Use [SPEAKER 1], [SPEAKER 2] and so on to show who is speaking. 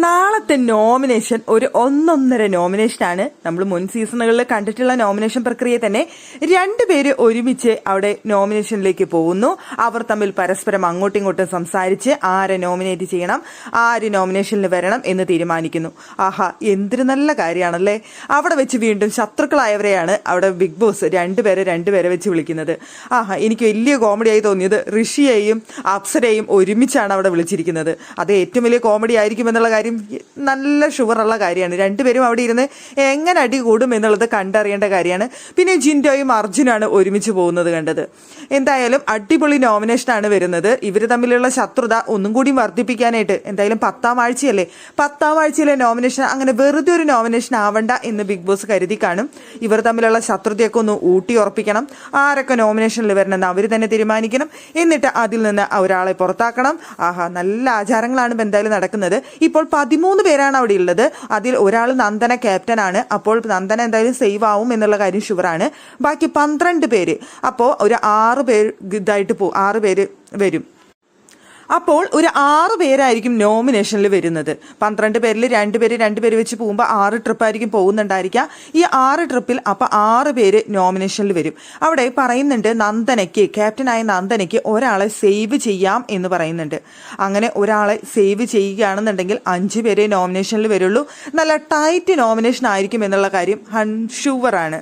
[SPEAKER 1] നാളത്തെ നോമിനേഷൻ ഒരു ഒന്നൊന്നര നോമിനേഷനാണ്. നമ്മൾ മുൻ സീസണുകളിൽ കണ്ടിട്ടുള്ള നോമിനേഷൻ പ്രക്രിയ തന്നെ. രണ്ടുപേര് ഒരുമിച്ച് അവിടെ നോമിനേഷനിലേക്ക് പോകുന്നു. അവർ തമ്മിൽ പരസ്പരം അങ്ങോട്ടും ഇങ്ങോട്ടും സംസാരിച്ച് ആരെ നോമിനേറ്റ് ചെയ്യണം, ആര് നോമിനേഷനിൽ വരണം എന്ന് തീരുമാനിക്കുന്നു. ആഹാ, എന്തൊരു നല്ല കാര്യമാണല്ലേ. അവിടെ വെച്ച് വീണ്ടും ശത്രുക്കളായവരെയാണ് അവിടെ ബിഗ് ബോസ് രണ്ടുപേരെ വെച്ച് വിളിക്കുന്നത്. ആഹാ, എനിക്ക് വലിയ കോമഡിയായി തോന്നിയത് ഋഷിയെയും അപ്സരയും ഒരുമിച്ചാണ് അവിടെ വിളിച്ചിരിക്കുന്നത്. അത് ഏറ്റവും വലിയ കോമഡി ആയിരിക്കും എന്നുള്ള കാര്യം നല്ല ഷുവറുള്ള കാര്യമാണ്. രണ്ടുപേരും അവിടെ ഇരുന്ന് എങ്ങനെ അടി കൂടും എന്നുള്ളത് കണ്ടറിയേണ്ട കാര്യമാണ്. പിന്നെ ജിൻഡോയും അർജുനാണ് ഒരുമിച്ച് പോകുന്നത് കണ്ടത്. എന്തായാലും അടിപൊളി നോമിനേഷനാണ് വരുന്നത്. ഇവർ തമ്മിലുള്ള ശത്രുത ഒന്നും കൂടി വർദ്ധിപ്പിക്കാനായിട്ട് എന്തായാലും 10ാം ആഴ്ചയല്ലേ, 10ാം ആഴ്ചയിലെ നോമിനേഷൻ അങ്ങനെ വെറുതെ ഒരു നോമിനേഷൻ ആവണ്ട എന്ന് ബിഗ് ബോസ് കരുതി കാണും. ഇവർ തമ്മിലുള്ള ശത്രുതയൊക്കെ ഒന്ന് ഊട്ടി ഉറപ്പിക്കണം. ആരൊക്കെ നോമിനേഷനിൽ വരണമെന്ന് അവർ തന്നെ തീരുമാനിക്കണം. എന്നിട്ട് അതിൽ നിന്ന് ഒരാളെ പുറത്താക്കണം. ആഹാ, നല്ല ആചാരങ്ങളാണ് എന്തായാലും നടക്കുന്നത്. ഇപ്പോൾ 13 പേരാണ് അവിടെ ഉള്ളത്. അതിൽ ഒരാൾ നന്ദന ക്യാപ്റ്റനാണ്. അപ്പോൾ നന്ദന എന്തായാലും സേവ് ആവും എന്നുള്ള കാര്യം ഷുവറാണ്. ബാക്കി 12 പേര്. അപ്പോൾ ഒരു 6 പേര് ഇതായിട്ട് 6 പേര് വരും. അപ്പോൾ ഒരു 6 പേരായിരിക്കും നോമിനേഷനിൽ വരുന്നത്. 12 പേരിൽ 2 പേര് വെച്ച് പോകുമ്പോൾ 6 ട്രിപ്പായിരിക്കും പോകുന്നുണ്ടായിരിക്കുക. ഈ 6 ട്രിപ്പിൽ അപ്പോൾ 6 പേര് നോമിനേഷനിൽ വരും. അവിടെ പറയുന്നുണ്ട് നന്ദനയ്ക്ക്, ക്യാപ്റ്റനായ നന്ദനയ്ക്ക് ഒരാളെ സേവ് ചെയ്യാം എന്ന് പറയുന്നുണ്ട്. അങ്ങനെ ഒരാളെ സേവ് ചെയ്യുകയാണെന്നുണ്ടെങ്കിൽ 5 പേരെ നോമിനേഷനിൽ വരുള്ളൂ. നല്ല ടൈറ്റ് നോമിനേഷൻ ആയിരിക്കും എന്നുള്ള കാര്യം ഷുവറാണ്.